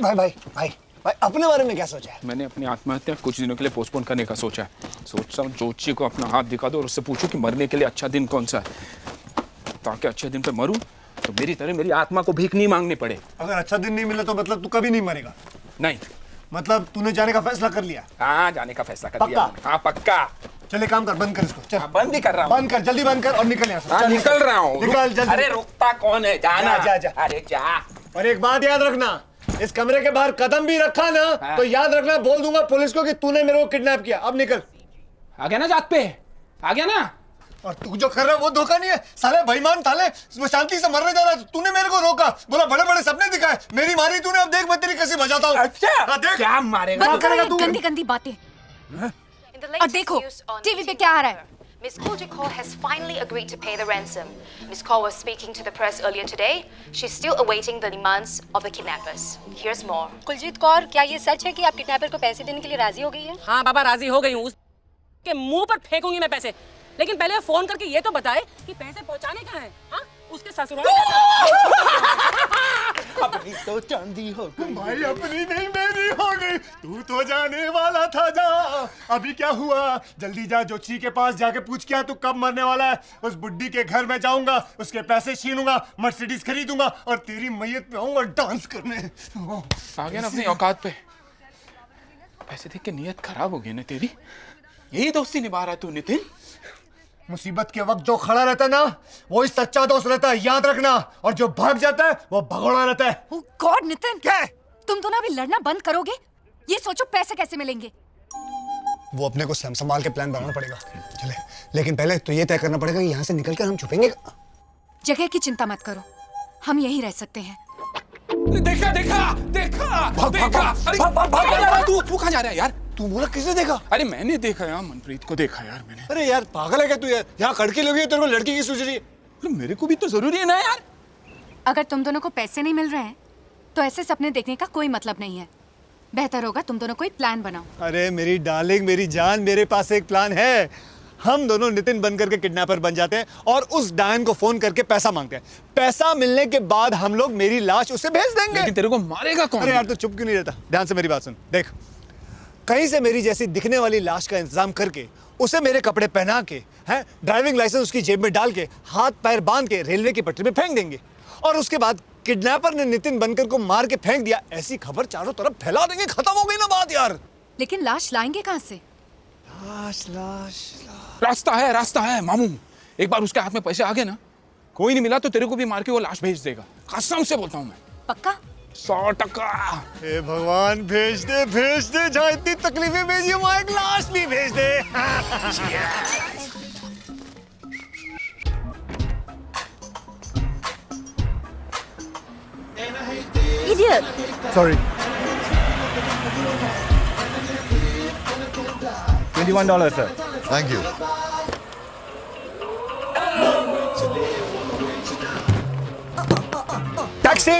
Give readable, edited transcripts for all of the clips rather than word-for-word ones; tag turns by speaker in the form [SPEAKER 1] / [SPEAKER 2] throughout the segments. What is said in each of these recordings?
[SPEAKER 1] भाई भाई भाई भाई अपने बारे में क्या सोचा है?
[SPEAKER 2] मैंने अपनी आत्महत्या कुछ दिनों के लिए पोस्टपोन करने का सोचा है। सोच रहा हूँ ज्योतिषी को अपना हाथ दिखा दो और उससे पूछूं कि मरने के लिए अच्छा दिन कौन सा है, ताकि अच्छे दिन पे मरूं तो मेरी तरह मेरी आत्मा को भीख नहीं मांगनी पड़े।
[SPEAKER 1] अगर अच्छा दिन नहीं मिला तो मतलब तू कभी नहीं मरेगा?
[SPEAKER 2] नहीं।
[SPEAKER 1] मतलब तूने जाने का फैसला कर लिया?
[SPEAKER 2] हाँ, जाने का फैसला कर लिया।
[SPEAKER 1] पक्का?
[SPEAKER 2] हाँ पक्का।
[SPEAKER 1] चल एक काम कर, बंद कर इसको। चल
[SPEAKER 2] बंद ही कर रहा हूँ।
[SPEAKER 1] बंद कर, जल्दी बंद कर और निकल यहाँ से।
[SPEAKER 2] हाँ, निकल रहा हूँ।
[SPEAKER 1] निकल जल्दी।
[SPEAKER 2] अरे रुकता कौन है, जाना।
[SPEAKER 1] जा, जा।
[SPEAKER 2] अरे जा।
[SPEAKER 1] और एक बात याद रखना, इस कमरे के बाहर कदम भी रखा ना
[SPEAKER 2] हाँ।
[SPEAKER 1] तो याद रखना, बोल दूंगा पुलिस को कि तूने मेरे को किडनैप किया। अब निकल।
[SPEAKER 2] आ गया ना जात पे, आ गया ना।
[SPEAKER 1] और तू जो कर रहा है वो धोखा नहीं है साले, बेईमान थाले। वो शांति से मरने जा रहा है, तूने मेरे को रोका, बोला बड़े बड़े सपने दिखाए, मेरी मारी तूने, अब देख मैं तेरी कैसे बजाता हूँ।
[SPEAKER 2] अच्छा,
[SPEAKER 1] देख
[SPEAKER 2] क्या मारेगा?
[SPEAKER 3] बंद करो ये गंदी गंदी बातें। और देखो टीवी पे क्या आ रहा है।
[SPEAKER 4] Miss Koljikor has finally agreed to pay the ransom. Miss Kaur was speaking to the press earlier today. She's still awaiting the demands of the kidnappers. Here's more.
[SPEAKER 5] Kuljeet Kaur, क्या ये सच है कि आप किडनैपर को पैसे देने के लिए राजी हो गई हैं?
[SPEAKER 6] हाँ बाबा, राजी हो गई हूँ। उसके मुंह पर फेंकूंगी मैं पैसे, लेकिन पहले फोन करके ये तो बताए कि पैसे पहुंचाने कहाँ हैं? हाँ, उसके ससुराल।
[SPEAKER 2] अपनी तो चांदी हो गई।
[SPEAKER 1] भाई अपनी नहीं मेरी हो गई, तू तो जाने वाला था। जा अभी क्या हुआ, जल्दी जा ज्योतिषी के पास जाके पूछ क्या तू कब मरने वाला है। उस बुड्ढी के घर में जाऊंगा, उसके पैसे छीनूंगा, मर्सिडीज खरीदूंगा और तेरी मैयत पे आऊंगा डांस करने।
[SPEAKER 2] आ गया ना अपनी औकात पे। पैसे देख के नीयत खराब हो गई ना तेरी। यही दोस्ती निभा रहा तू नितिन।
[SPEAKER 1] मुसीबत के वक्त जो खड़ा रहता है ना वो ही सच्चा दोस्त रहता है, याद रखना। और जो भाग जाता है वो भगोड़ा रहता है।
[SPEAKER 3] ओह गॉड नितिन,
[SPEAKER 1] क्या?
[SPEAKER 3] तुम दोनों अभी लड़ना बंद करोगे? ये सोचो पैसे कैसे मिलेंगे।
[SPEAKER 1] वो अपने को संभाल के प्लान बनाना पड़ेगा। चले, लेकिन पहले तो ये तय करना पड़ेगा कि यहाँ से निकलकर हम छुपेंगे।
[SPEAKER 3] जगह की चिंता मत करो, हम यहीं रह सकते हैं।
[SPEAKER 2] देखा देखा देखा देखा। अरे तू कहाँ जा रहा है यार?
[SPEAKER 1] तू बोला किसे देखा?
[SPEAKER 2] अरे मैंने देखा यार, मनप्रीत को देखा यार मैंने।
[SPEAKER 1] अरे यार पागल है क्या तू यार? यहाँ लड़की लगी है, तेरे को लड़की की सूझ रही है।
[SPEAKER 2] अरे मेरे को भी तो जरूरी है ना यार।
[SPEAKER 3] अगर तुम दोनों को पैसे नहीं मिल रहे हैं तो ऐसे सपने देखने का कोई मतलब नहीं है। बेहतर होगा तुम दोनों कोई प्लान बनाओ।
[SPEAKER 1] अरे मेरी डार्लिंग, मेरी जान, मेरे पास एक प्लान है। हम दोनों नितिन बनकर के किडनैपर बन जाते हैं और उस डायन को फोन करके पैसा मांगते हैं। पैसा मिलने के बाद हम लोग मेरी लाश उसे भेज देंगे।
[SPEAKER 2] लेकिन तेरे को मारेगा कौन?
[SPEAKER 1] अरे यार तू चुप क्यों नहीं रहता? ध्यान से मेरी बात सुन। देख, कहीं से मेरी जैसी दिखने वाली लाश का इंतजाम करके उसे मेरे कपड़े पहना के, हैं, ड्राइविंग लाइसेंस उसकी जेब में डाल के, हाथ पैर बांध के रेलवे की पटरी में फेंक देंगे। और उसके बाद किडनैपर ने नितिन बनकर को मार के फेंक दिया, ऐसी खबर चारों तरफ फैला देंगे। खत्म हो गई ना बात यार।
[SPEAKER 3] लेकिन लाश लाएंगे कहाँ से?
[SPEAKER 1] लाश लाश
[SPEAKER 2] रास्ता है मामू। एक बार उसके हाथ में पैसे आ गए ना, कोई नहीं मिला तो तेरे को भी मार के वो लाश भेज देगा। कसम से बोलता हूँ मैं।
[SPEAKER 3] पक्का?
[SPEAKER 2] 100%।
[SPEAKER 1] हे भगवान, भेज दे। जहाँ इतनी तकलीफें भेजी वहाँ एक लाश भी भेज दे।
[SPEAKER 5] Idiot!
[SPEAKER 1] Sorry. $21, sir.
[SPEAKER 7] Thank you.
[SPEAKER 1] Taxi.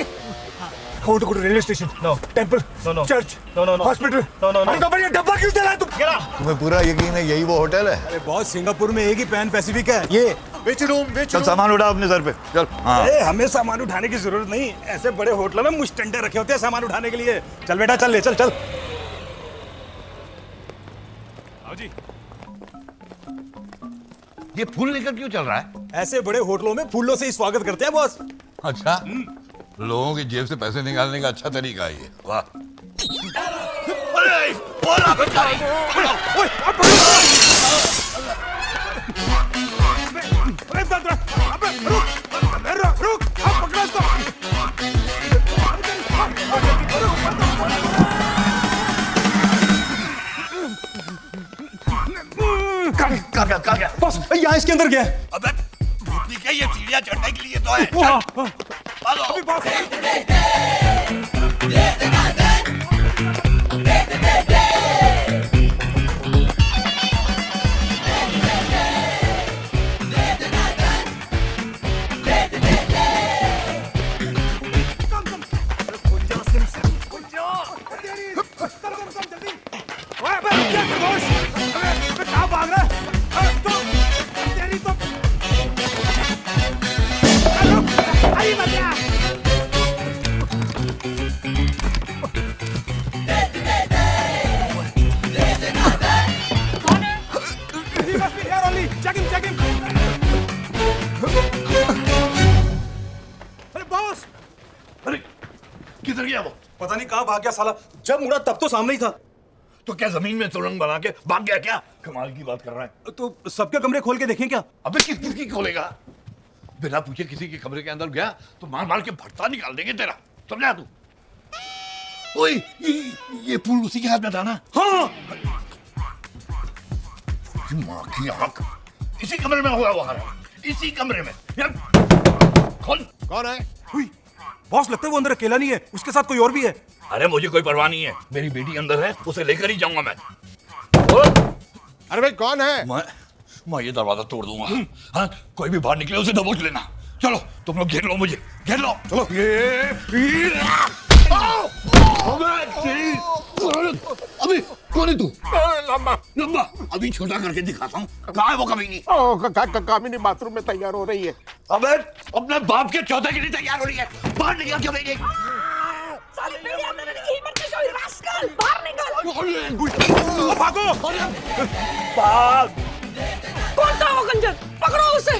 [SPEAKER 1] I want to go to railway station.
[SPEAKER 8] No.
[SPEAKER 1] Temple.
[SPEAKER 8] No.
[SPEAKER 1] Church.
[SPEAKER 8] No.
[SPEAKER 1] Hospital.
[SPEAKER 8] No.
[SPEAKER 1] अरे तो बढ़िया डब्बा क्यों चला तू?
[SPEAKER 7] तुम्हें पूरा यकीन है यही वो होटल है?
[SPEAKER 8] अरे बॉस, सिंगापुर में एक ही पैन पैसिफिक है।
[SPEAKER 1] ये विच रूम?
[SPEAKER 7] चल सामान उठा अपने सर पे, चल। हाँ।
[SPEAKER 8] अरे हमें सामान उठाने की जरूरत नहीं, ऐसे बड़े होटलों में मुस्टंडे रखे होते हैं सामान उठाने के लिए। चल बेटा, चल ले, चल। आओ जी।
[SPEAKER 7] ये फूल लेकर क्यों चल रहा है?
[SPEAKER 8] ऐसे बड़े होटलों में फूलों से ही स्वागत करते हैं बॉस।
[SPEAKER 7] अच्छा, लोगों की जेब से पैसे निकालने का अच्छा तरीका है ये। वाह।
[SPEAKER 8] रुक, आप पकड़ो इसको।
[SPEAKER 1] कहाँ गया? बस यहाँ इसके अंदर गया।
[SPEAKER 7] अबे भूतनी क्या, ये सीढ़ियाँ चढ़ने के लिए तो है।
[SPEAKER 8] अभी बॉस।
[SPEAKER 7] किधर गया वो?
[SPEAKER 8] पता नहीं कहाँ भाग गया साला, जब मुड़ा तब तो सामने ही था।
[SPEAKER 7] तो क्या जमीन में सुरंग बना के भाग गया क्या? कमाल की बात कर रहा है।
[SPEAKER 8] तो सबके कमरे खोल के देखें क्या?
[SPEAKER 7] अबे किसकी खोलेगा? बिना पूछे किसी के कमरे के अंदर गया तो मार मार के भट्टा निकाल देंगे तेरा, समझा तू? ओए ये फूल उसी के हाथ में था ना?
[SPEAKER 8] हाँ।
[SPEAKER 7] माँ की आंख, इसी कमरे में हुआ वो हरा, इसी कमरे में। यार खोल। कौन है?
[SPEAKER 8] हुई। बॉस लगता है वो अंदर अकेला नहीं है, उसके साथ कोई और भी है।
[SPEAKER 7] अरे मुझे कोई परवाह नहीं है, मेरी बेटी अंदर है, उसे लेकर ही जाऊंगा मैं। अरे भाई कौन है? मैं ये दरवाजा तोड़ दूंगा। हाँ, कोई भी बाहर निकले उसे दबोच लेना। चलो तुम लोग घेर लो मुझे, घेर लो। चलो। अभी कौन है तू? लंबा लंबा, अभी छोटा करके दिखाता हूँ। कहाँ है वो कमीनी?
[SPEAKER 9] कामिनी बाथरूम में तैयार हो रही है।
[SPEAKER 7] अबे अपने बाप के चौथे के लिए तैयार हो रही है, बाहर निकल कमीनी।
[SPEAKER 8] भागो।
[SPEAKER 7] भाग।
[SPEAKER 6] कौन था वो कंजर? पकड़ो उसे।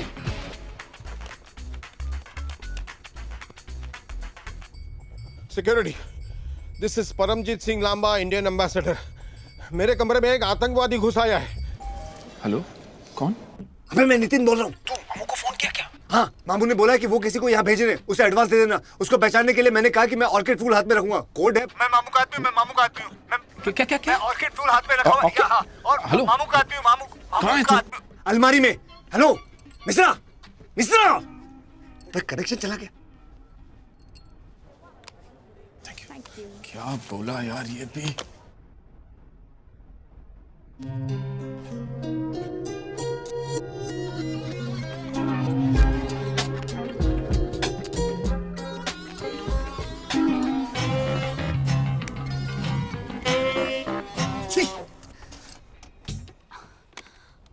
[SPEAKER 9] Security, this is Paramjit Singh Lamba, Indian ambassador. मेरे कमरे में एक आतंकवादी घुस आया है।
[SPEAKER 2] हेलो, कौन?
[SPEAKER 1] अबे मैं नितिन बोल रहा हूँ। तू मामू को फोन किया क्या? हाँ, मामू ने बोला है कि वो किसी को यहाँ भेज रहे हैं, उसे एडवांस दे देना। उसको पहचानने के लिए मैंने कहा कि मैं ऑर्किड फूल हाथ में रखूंगा। कोड है, मैं मामू का आदमी हूँ, मैं मामू का आदमी हूँ।
[SPEAKER 2] क्या क्या क्या?
[SPEAKER 1] मैं ऑर्किड फूल हाथ में रखूंगा।
[SPEAKER 2] ऑर्किड?
[SPEAKER 1] हाँ, और
[SPEAKER 2] हेलो?
[SPEAKER 1] मामू का आदमी हूँ, मामू
[SPEAKER 2] कहाँ है
[SPEAKER 1] का
[SPEAKER 2] तू?
[SPEAKER 1] आदमी। अलमारी में। हेलो मिश्रा, मिश्रा, कनेक्शन चला गया।
[SPEAKER 2] क्या बोला यार ये भी?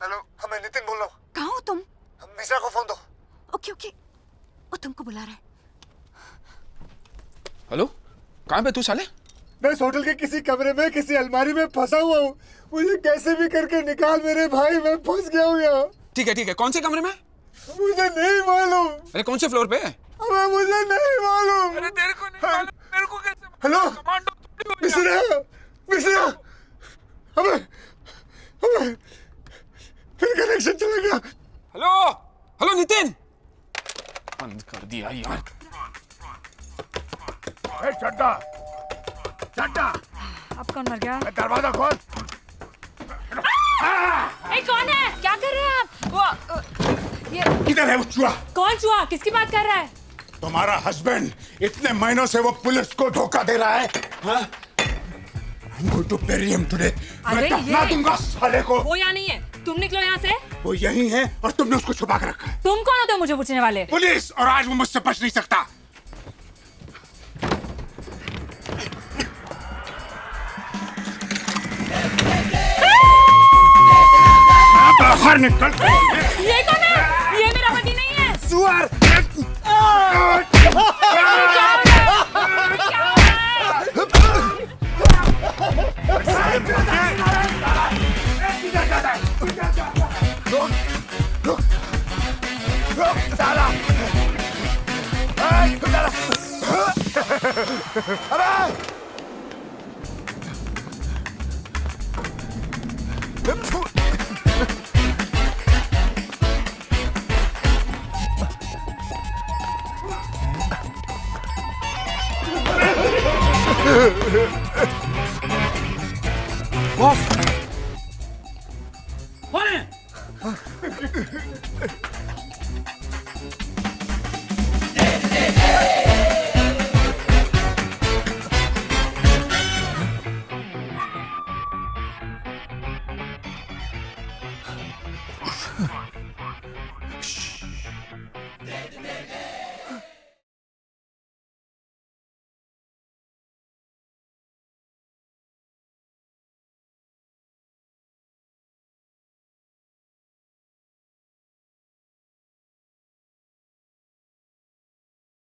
[SPEAKER 1] हेलो, हाँ मैं नितिन बोल रहा हूँ।
[SPEAKER 3] कहाँ हो तुम?
[SPEAKER 1] मिश्रा को फोन दो।
[SPEAKER 3] ओके ओके, वो तुमको बुला रहा है।
[SPEAKER 2] हेलो, कहाँ पे तू साले?
[SPEAKER 1] मैं इस होटल के किसी कमरे में, किसी अलमारी में फंसा हुआ हूँ। मुझे कैसे भी करके निकाल मेरे भाई, मैं फंस गया हूँ यहाँ।
[SPEAKER 2] ठीक है, कौन से कमरे में?
[SPEAKER 1] मुझे नहीं मालूम।
[SPEAKER 2] अरे कौन से फ्लोर पे?
[SPEAKER 1] अबे मुझे नहीं मालूम।
[SPEAKER 2] अरे तेरे को नहीं मालूम, मेरे को कैसे?
[SPEAKER 1] हेलो
[SPEAKER 2] कमांडो थोड़ी हो गया।
[SPEAKER 1] मिश्रा, मिश्रा, अबे अबे फिर कनेक्शन चला गया।
[SPEAKER 2] हेलो, हेलो नितिन, बंद कर दिया यार।
[SPEAKER 7] चड्डा, चड्डा,
[SPEAKER 5] अब कौन मर गया?
[SPEAKER 7] दरवाजा खोल।
[SPEAKER 5] ए, कौन है? क्या कर रहे हैं आप? वो ये
[SPEAKER 8] किधर है वो चूहा?
[SPEAKER 5] कौन चूहा? किसकी बात कर रहा है?
[SPEAKER 8] तुम्हारा हस्बैंड इतने महीनों से वो पुलिस को धोखा दे रहा है। हाँ? I'm going to bury him today। मैं
[SPEAKER 5] अरे
[SPEAKER 8] दफना
[SPEAKER 5] ये-
[SPEAKER 8] दूंगा साले को।
[SPEAKER 5] वो यहाँ नहीं है, तुम निकलो यहाँ से।
[SPEAKER 8] वो यही है और तुमने उसको छुपा के रखा है।
[SPEAKER 5] तुम कौन होते हो मुझे पूछने वाले?
[SPEAKER 8] पुलिस, और आज वो मुझसे बच नहीं सकता। बाहर निकल।
[SPEAKER 5] ये कौन है? ये मेरा पति नहीं है।
[SPEAKER 8] सुअर।
[SPEAKER 6] कौन है?